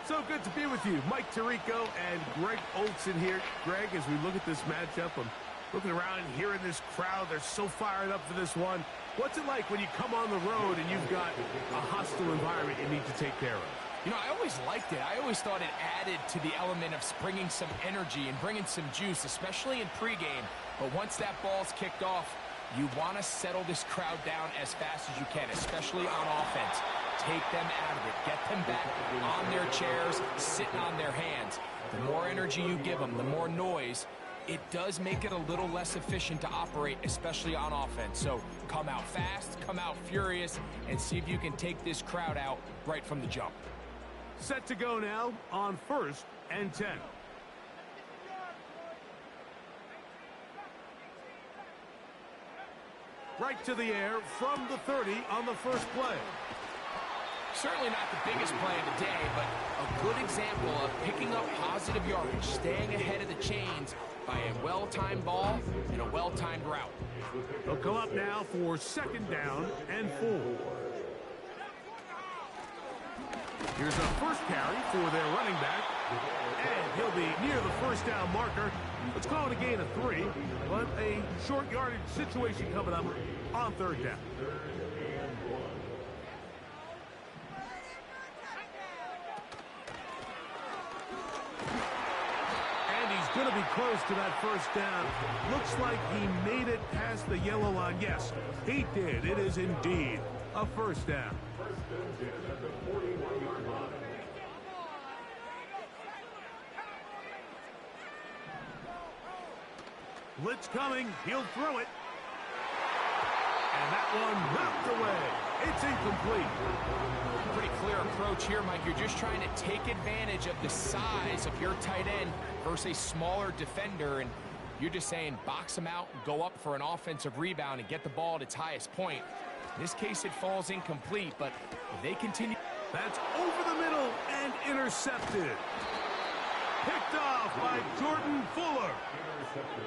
So good to be with you. Mike Tirico and Greg Olson here. Greg, as we look at this matchup, I'm looking around and hearing this crowd. They're so fired up for this one. What's it like when you come on the road and you've got a hostile environment you need to take care of? You know, I always liked it. I always thought it added to the element of bringing some energy and bringing some juice, especially in pregame. But once that ball's kicked off, you want to settle this crowd down as fast as you can, especially on offense. Take them out of it. Get them back on their chairs, sitting on their hands. The more energy you give them, the more noise, it does make it a little less efficient to operate, especially on offense. So come out fast, come out furious, and see if you can take this crowd out right from the jump. Set to go now on 1st and 10. Right to the air from the 30 on the first play. Certainly not the biggest play of the day, but a good example of picking up positive yardage, staying ahead of the chains by a well-timed ball and a well-timed route. They'll come up now for 2nd down and 4. Here's a first carry for their running back, and he'll be near the first down marker. Let's call it a gain of 3, but a short yardage situation coming up on 3rd down. Going to be close to that first down. Looks like he made it past the yellow line. Yes, he did. It is indeed a first down. Blitz coming. He'll throw it. And that one knocked away. It's incomplete. Pretty clear approach here, Mike. You're just trying to take advantage of the size of your tight end versus a smaller defender, and you're just saying box him out, go up for an offensive rebound, and get the ball at its highest point. In this case, it falls incomplete, but if they continue... That's over the middle and intercepted. Picked off by Jordan Fuller.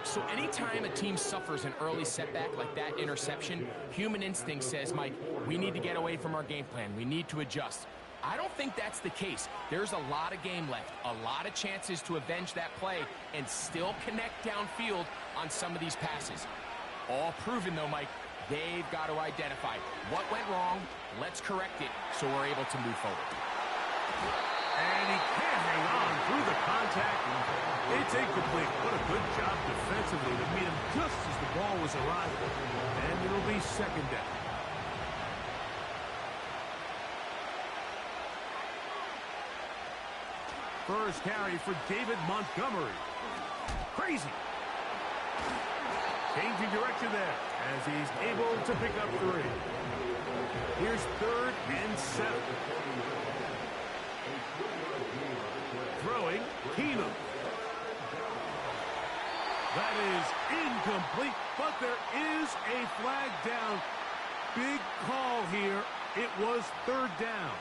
So anytime a team suffers an early setback like that interception, human instinct says, Mike, we need to get away from our game plan. We need to adjust. I don't think that's the case. There's a lot of game left, a lot of chances to avenge that play and still connect downfield on some of these passes. All proven, though, Mike, they've got to identify what went wrong, let's correct it so we're able to move forward. And he can't hang on through the contact. It's incomplete. What a good job defensively to meet him just as the ball was arriving. And it'll be 2nd down. First carry for David Montgomery. Crazy. Changing direction there as he's able to pick up 3. Here's 3rd and 7. Throwing, Keenum. That is incomplete, but there is a flag down. Big call here. It was 3rd down.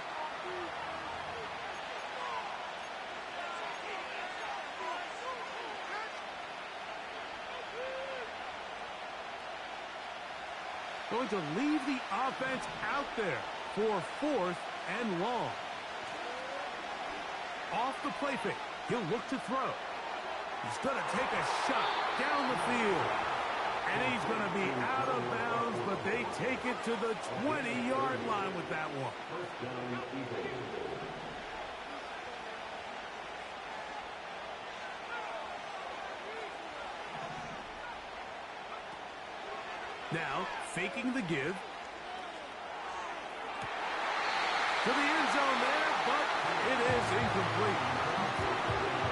Going to leave the offense out there for 4th and long. Off the play fake. He'll look to throw. He's going to take a shot down the field. And he's going to be out of bounds, but they take it to the 20-yard line with that one. Now, faking the give. To the end zone there, but it is incomplete.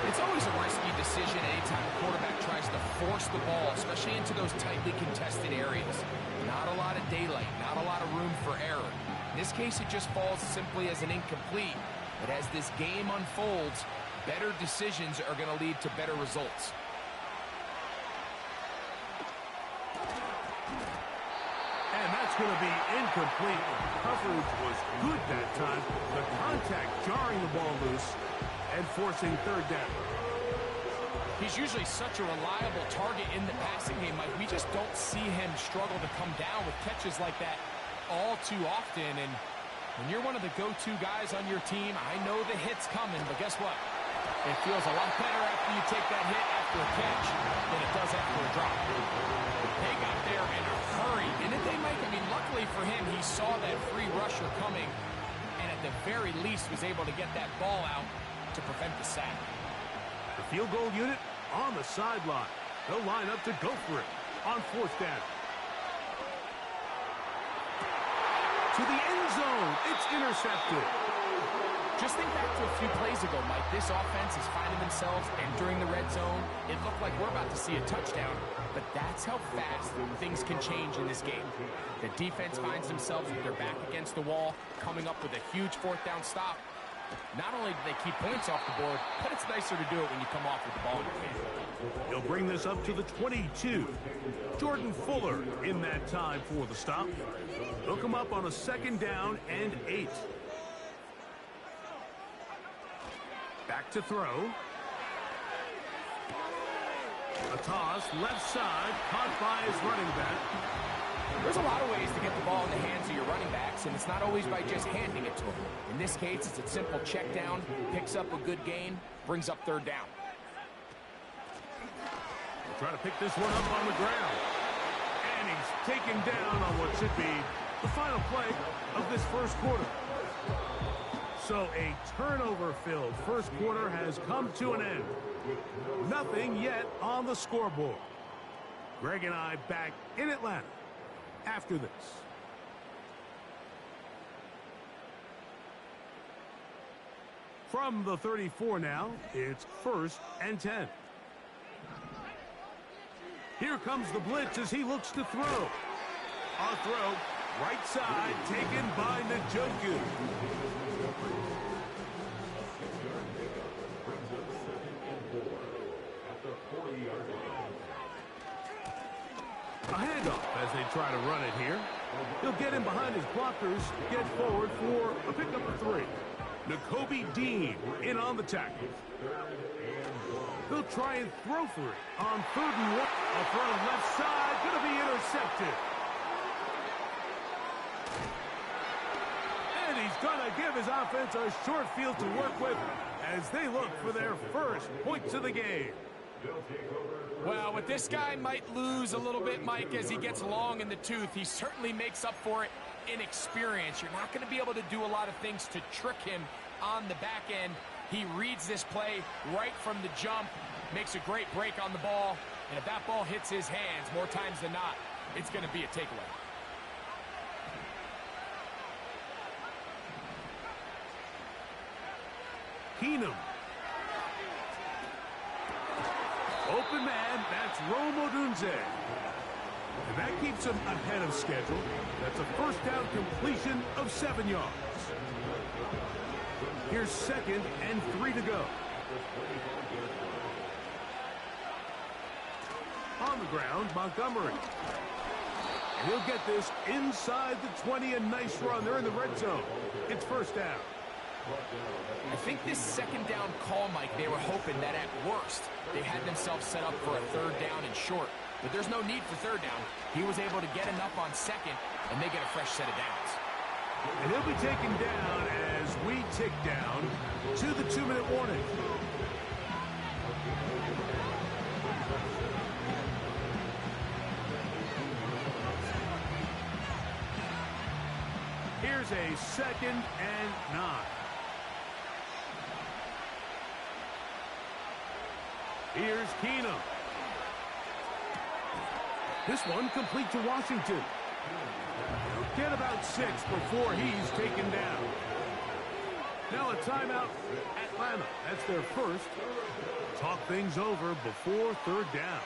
It's always a risky decision anytime a quarterback tries to force the ball, especially into those tightly contested areas. Not a lot of daylight, not a lot of room for error. In this case, it just falls simply as an incomplete. But as this game unfolds, better decisions are going to lead to better results. And that's going to be incomplete. Coverage was good that time. The contact jarring the ball loose and forcing 3rd down. He's usually such a reliable target in the passing game, Mike. We just don't see him struggle to come down with catches like that all too often. And When you're one of the go-to guys on your team, I know the hit's coming, but guess what? It feels a lot better after you take that hit after a catch than it does after a drop. They got there in a hurry, didn't they, Mike? I mean, luckily for him, he saw that free rusher coming, and at the very least was able to get that ball out to prevent the sack. The field goal unit on the sideline. They'll line up to go for it on fourth down. To the end zone. It's intercepted. Just think back to a few plays ago, Mike. This offense is finding themselves entering the red zone. It looked like we're about to see a touchdown, but that's how fast things can change in this game. The defense finds themselves with their back against the wall, coming up with a huge fourth down stop. Not only do they keep points off the board, but it's nicer to do it when you come off with the ball in your hand. He'll bring this up to the 22. Jordan Fuller in that time for the stop. They'll come up on a second down and 8. Back to throw. A toss, left side, caught by his running back. There's a lot of ways to get the ball in the hands of your running backs, and it's not always by just handing it to them. In this case, it's a simple check down, picks up a good gain, brings up third down. Trying to pick this one up on the ground. And he's taken down on what should be the final play of this first quarter. So a turnover-filled first quarter has come to an end. Nothing yet on the scoreboard. Greg and I back in Atlanta after this. From the 34 now, it's 1st and 10. Here comes the blitz as he looks to throw. On throw, right side, taken by Njoku. A handoff as they try to run it here. He'll get in behind his blockers, get forward for a pickup of 3. Nakobe Dean in on the tackle. They'll try and throw for it on 3rd and 1. A throw left side, going to be intercepted. And he's going to give his offense a short field to work with as they look for their first points of the game. Well, with this guy might lose a little bit, Mike, as he gets long in the tooth. He certainly makes up for it in experience. You're not going to be able to do a lot of things to trick him on the back end. He reads this play right from the jump, makes a great break on the ball, and if that ball hits his hands more times than not, it's going to be a takeaway. Keenum. Open man, that's Rome Odunze. And that keeps him ahead of schedule. That's a first down completion of 7 yards. Here's 2nd and 3 to go. On the ground, Montgomery. And he'll get this inside the 20, a nice run. They're in the red zone. It's first down. I think this second down call, Mike, they were hoping that at worst they had themselves set up for a 3rd down and short. But there's no need for 3rd down. He was able to get enough on 2nd, and they get a fresh set of downs. And he'll be taken down as we tick down to the 2-minute warning. Here's a 2nd and 9. Here's Keenum. This one complete to Washington. He'll get about 6 before he's taken down. Now a timeout, Atlanta. That's their first. Talk things over before 3rd down.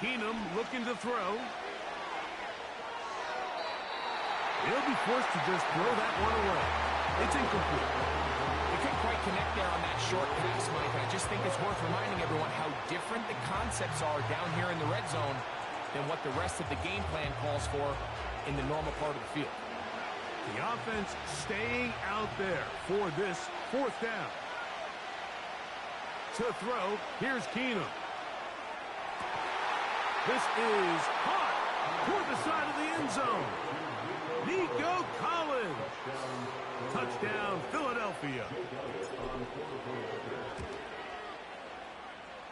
Keenum looking to throw. He'll be forced to just throw that one away. It's incomplete. They couldn't quite connect there on that short pass, Mike, and I just think it's worth reminding everyone how different the concepts are down here in the red zone than what the rest of the game plan calls for in the normal part of the field. The offense staying out there for this 4th down. To throw, here's Keenum. This is hot toward the side of the end zone. Nico Collins. Touchdown, Philadelphia.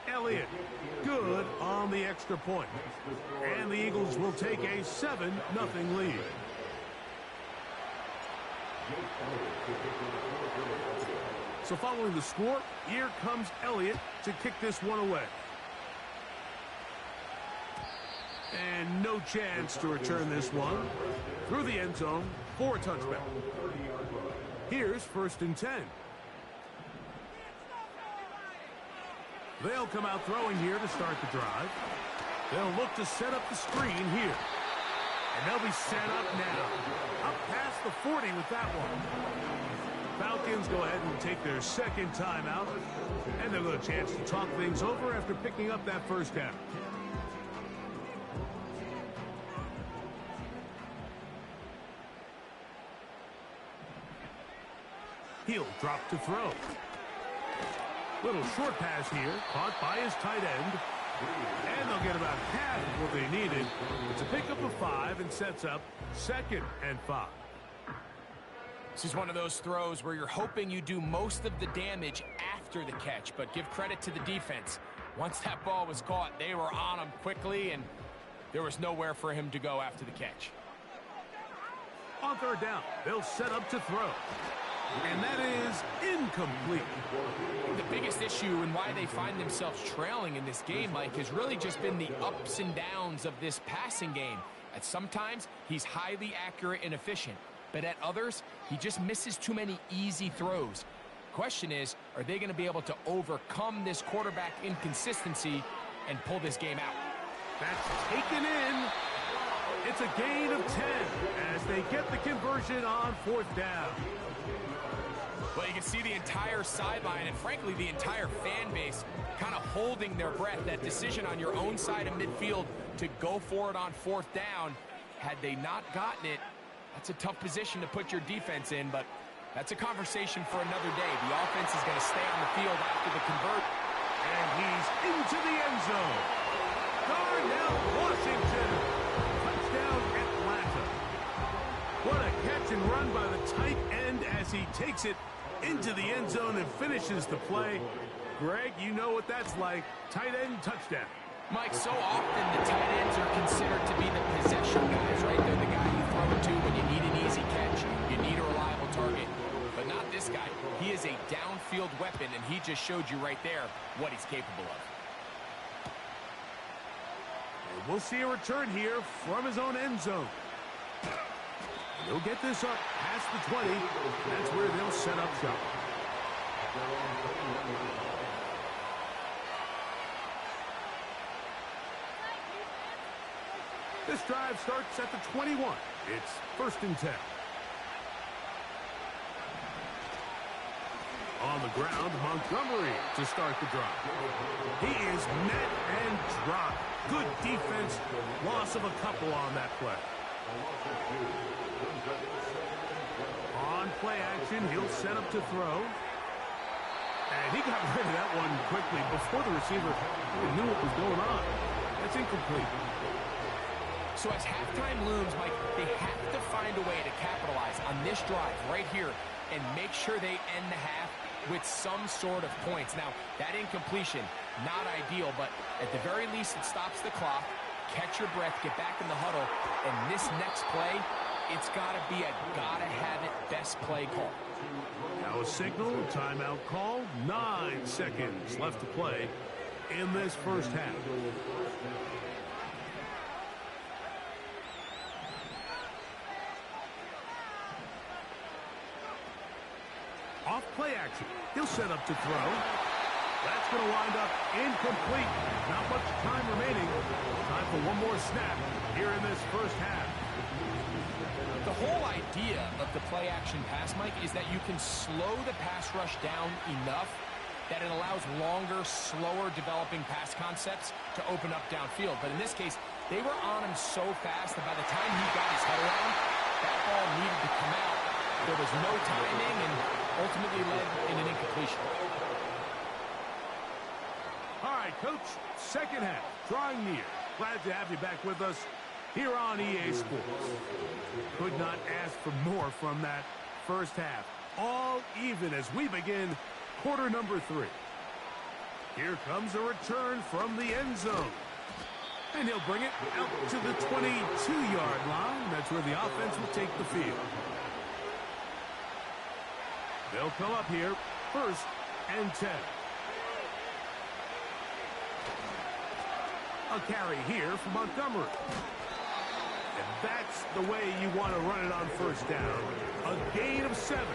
Elliott, good on the extra point. And the Eagles will take a 7-0 lead. So following the score, here comes Elliott to kick this one away. And no chance to return this one through the end zone for a touchback. Here's 1st and 10. They'll come out throwing here to start the drive. They'll look to set up the screen here. And they'll be set up now. Up past the 40 with that one. Falcons go ahead and take their 2nd timeout. And they'll get a chance to talk things over after picking up that first half. He'll drop to throw. Little short pass here, caught by his tight end. And they'll get about half of what they needed. It's a pickup of 5 and sets up 2nd and 5. This is one of those throws where you're hoping you do most of the damage after the catch, but give credit to the defense. Once that ball was caught, they were on him quickly, and there was nowhere for him to go after the catch. On 3rd down, they'll set up to throw. And that is incomplete. The biggest issue and why they find themselves trailing in this game, Mike, has really just been the ups and downs of this passing game. At sometimes, he's highly accurate and efficient, but at others, he just misses too many easy throws. Question is, are they going to be able to overcome this quarterback inconsistency and pull this game out? That's taken in. It's a gain of 10 as they get the conversion on 4th down. Well, you can see the entire sideline and, frankly, the entire fan base kind of holding their breath. That decision on your own side of midfield to go for it on 4th down, had they not gotten it, that's a tough position to put your defense in, but that's a conversation for another day. The offense is going to stay on the field after the convert. And he's into the end zone. Darnell Washington. Touchdown, Atlanta. What a catch and run by the tight end as he takes it into the end zone and finishes the play. Greg, you know what that's like. Tight end touchdown. Mike, so often the tight ends are considered to be the possession guys, right? They're the guy you throw it to when you need an easy catch, you need a reliable target. But not this guy. He is a downfield weapon, and he just showed you right there what he's capable of. And we'll see a return here from his own end zone. He'll get this up past the 20. That's where they'll set up shop. This drive starts at the 21. It's 1st and 10. On the ground, Montgomery to start the drive. He is met and dropped. Good defense. Loss of a couple on that play. On play action, he'll set up to throw. And he got rid of that one quickly before the receiver knew what was going on. That's incomplete. So as halftime looms, Mike, they have to find a way to capitalize on this drive right here and make sure they end the half with some sort of points. Now, that incompletion, not ideal, but at the very least it stops the clock. Catch your breath, get back in the huddle, and this next play, it's got to be a gotta-have-it best play call. Now a signal, timeout call, 9 seconds left to play in this first half. Off play action, he'll set up to throw. That's going to wind up incomplete. Not much time remaining. Time for one more snap here in this first half. The whole idea of the play-action pass, Mike, is that you can slow the pass rush down enough that it allows longer, slower developing pass concepts to open up downfield. But in this case, they were on him so fast that by the time he got his head around, that ball needed to come out. There was no timing and ultimately led in an incompletion. Coach, second half, drawing near. Glad to have you back with us here on EA Sports. Could not ask for more from that first half. All even as we begin quarter number 3. Here comes a return from the end zone. And he'll bring it out to the 22-yard line. That's where the offense will take the field. They'll come up here, 1st and 10. A carry here for Montgomery. And that's the way you want to run it on 1st down. A gain of 7.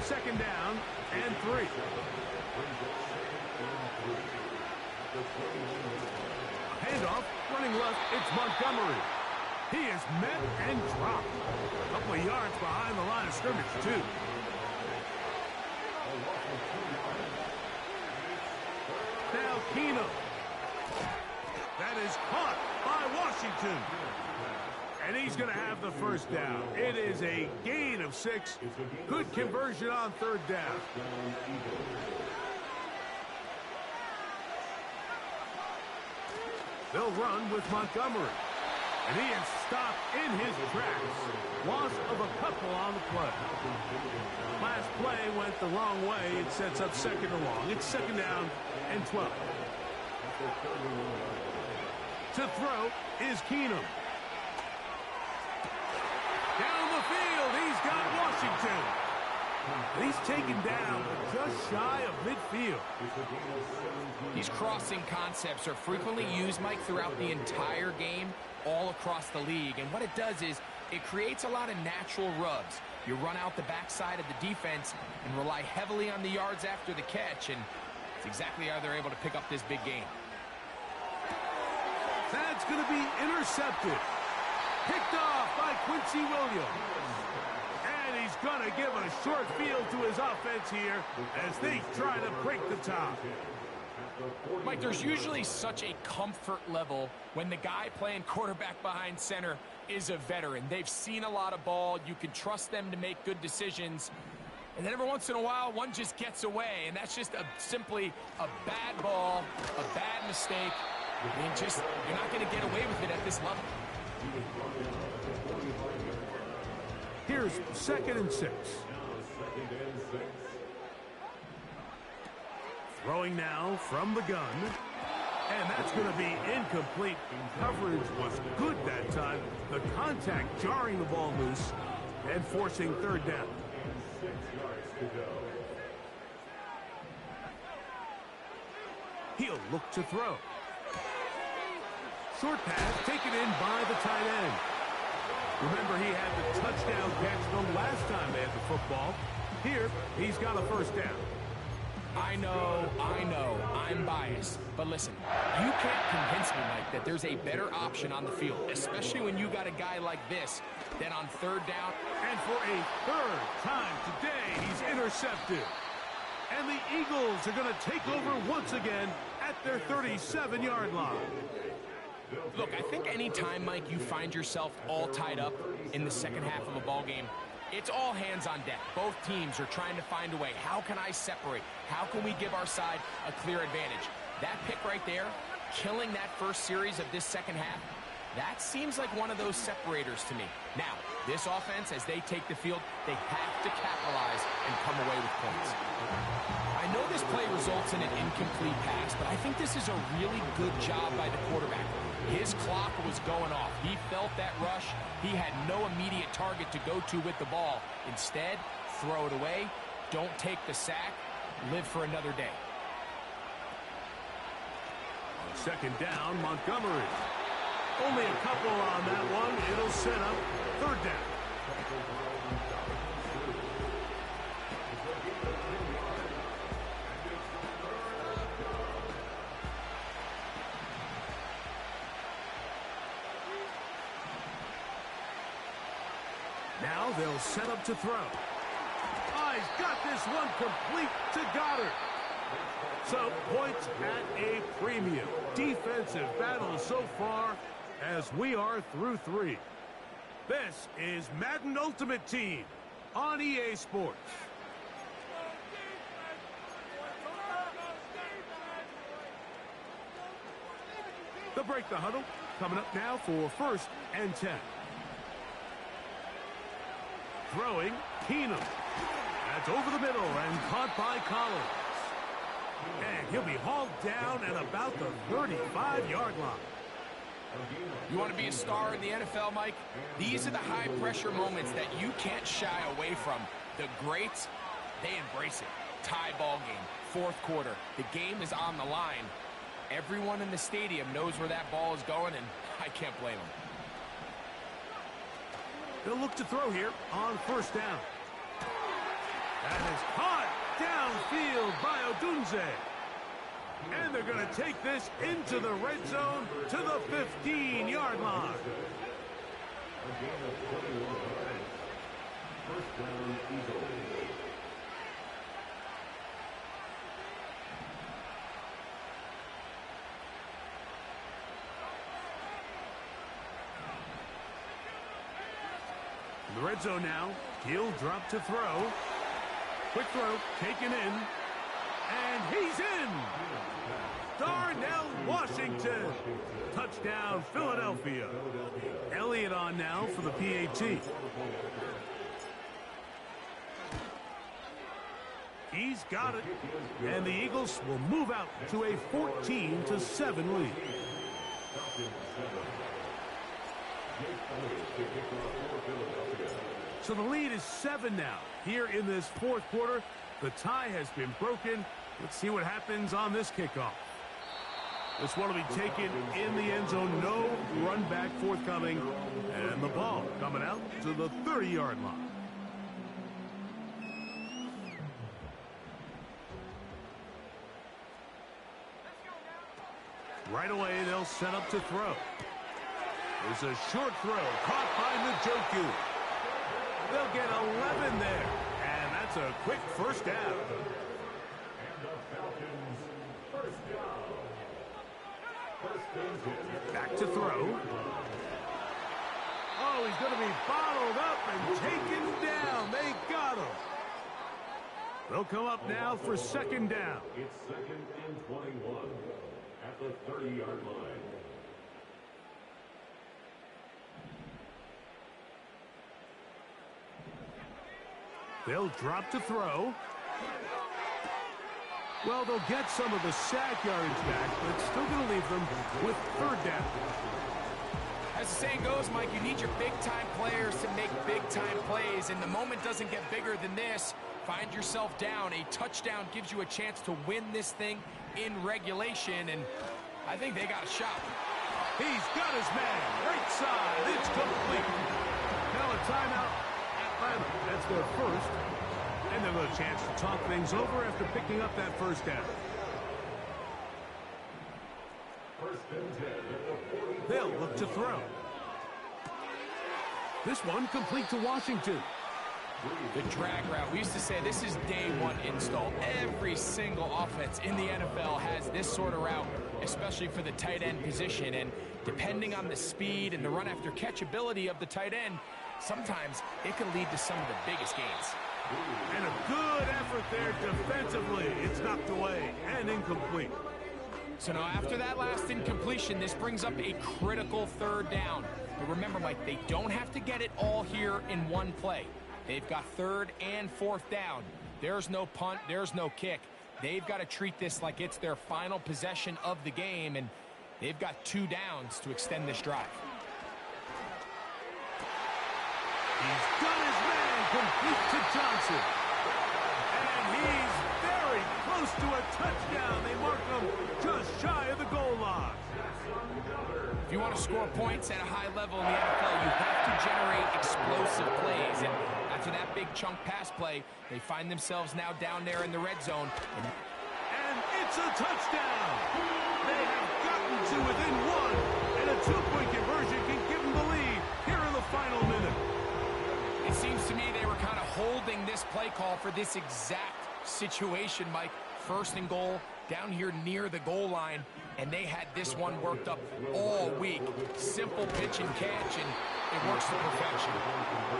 2nd down and 3. A handoff, running left, it's Montgomery. He is met and dropped. A couple of yards behind the line of scrimmage, too. Now Keenum. That is caught by Washington. And he's going to have the 1st down. It is a gain of 6. Good conversion on 3rd down. They'll run with Montgomery. And he is stopped in his tracks. Loss of a couple on the play. Last play went the wrong way. It sets up 2nd and long. It's 2nd down and 12. To throw is Keenum. Down the field, he's got Washington. He's taken down, but just shy of midfield. These crossing concepts are frequently used, Mike, throughout the entire game, all across the league. And what it does is it creates a lot of natural rubs. You run out the backside of the defense and rely heavily on the yards after the catch, and it's exactly how they're able to pick up this big game. That's going to be intercepted. Picked off by Quincy Williams. And he's going to give a short field to his offense here as they try to break the top. Mike, there's usually such a comfort level when the guy playing quarterback behind center is a veteran. They've seen a lot of ball. You can trust them to make good decisions. And then every once in a while, one just gets away. And that's just simply a bad ball, a bad mistake. And you're not going to get away with it at this level. Here's 2nd and 6. Throwing now from the gun. And that's going to be incomplete. Coverage was good that time. The contact jarring the ball loose and forcing 3rd down. He'll look to throw. Short pass taken in by the tight end. Remember, he had the touchdown catch the last time they had the football. Here, he's got a 1st down. I know, I'm biased. But listen, you can't convince me, Mike, that there's a better option on the field, especially when you got a guy like this, than on 3rd down. And for a 3rd time today, he's intercepted. And the Eagles are going to take over once again at their 37-yard line. Look, I think any time, Mike, you find yourself all tied up in the 2nd half of a ball game, it's all hands on deck. Both teams are trying to find a way. How can I separate? How can we give our side a clear advantage? That pick right there, killing that 1st series of this 2nd half, that seems like one of those separators to me. Now, this offense, as they take the field, they have to capitalize and come away with points. I know this play results in an incomplete pass, but I think this is a really good job by the quarterback. His clock was going off. He felt that rush. He had no immediate target to go to with the ball. Instead, throw it away. Don't take the sack. Live for another day. On 2nd down, Montgomery. Only a couple on that one. It'll set up 3rd down. Now they'll set up to throw. Oh, he's got this one complete to Goddard. So points at a premium. Defensive battle so far as we are through 3. This is Madden Ultimate Team on EA Sports. They'll break the huddle. Coming up now for 1st and 10. Throwing, Keenum. That's over the middle and caught by Collins. And he'll be hauled down at about the 35-yard line. You want to be a star in the NFL, Mike? These are the high-pressure moments that you can't shy away from. The greats, they embrace it. Tie ball game, 4th quarter. The game is on the line. Everyone in the stadium knows where that ball is going, and I can't blame them. They'll look to throw here on 1st down. That is caught downfield by Odunze. And they're going to take this into the red zone to the 15-yard line. In the red zone now, he'll drop to throw. Quick throw, taken in, and he's in! Darnell Washington! Touchdown, Philadelphia. Elliott on now for the PAT. He's got it, and the Eagles will move out to a 14-7 lead. So the lead is 7 now. Here in this 4th quarter, the tie has been broken. Let's see what happens on this kickoff. This one will be taken in the end zone. No run back forthcoming. And the ball coming out to the 30-yard line. Right away, they'll set up to throw. There's a short throw caught by Njoku. They'll get 11 there. And that's a quick 1st down. Back to throw. Oh, he's going to be bottled up and taken down. They got him. They'll come up now for 2nd down. It's 2nd and 21 at the 30-yard line. They'll drop to throw. Well, they'll get some of the sack yardage back, but it's still going to leave them with 3rd down. As the saying goes, Mike, you need your big-time players to make big-time plays, and the moment doesn't get bigger than this. Find yourself down. A touchdown gives you a chance to win this thing in regulation, and I think they got a shot. He's got his man. Right side. It's complete. Now a timeout. Atlanta. That's their 1st. And they'll have a chance to talk things over after picking up that 1st down. 1st and 10. They'll look to throw. This one complete to Washington. The drag route. We used to say this is day 1 install. Every single offense in the NFL has this sort of route, especially for the tight end position. And depending on the speed and the run after catch ability of the tight end, sometimes it can lead to some of the biggest gains. And a good effort there defensively. It's knocked away and incomplete. So now after that last incompletion, this brings up a critical 3rd down. But remember, Mike, they don't have to get it all here in one play. They've got 3rd and 4th down. There's no punt. There's no kick. They've got to treat this like it's their final possession of the game, and they've got 2 downs to extend this drive. He's got his man complete to Johnson. And he's very close to a touchdown. They mark him just shy of the goal line. If you want to score points at a high level in the NFL, you have to generate explosive plays. And after that big chunk pass play, they find themselves now down there in the red zone. And it's a touchdown. They have gotten to within 1, and a 2-point conversion can give them the lead here in the final minute. It seems to me they were kind of holding this play call for this exact situation, Mike. 1st and goal, down here near the goal line. and they had this one worked up all week. Simple pitch and catch, and it works to perfection.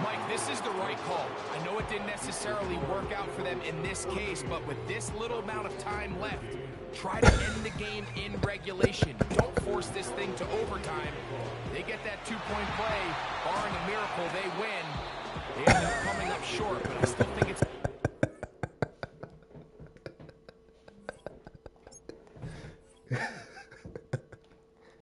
Mike, this is the right call. I know it didn't necessarily work out for them in this case, but with this little amount of time left, try to end the game in regulation. Don't force this thing to overtime. They get that two-point play. Barring a miracle, they win. They end up coming up short, but I still think it's...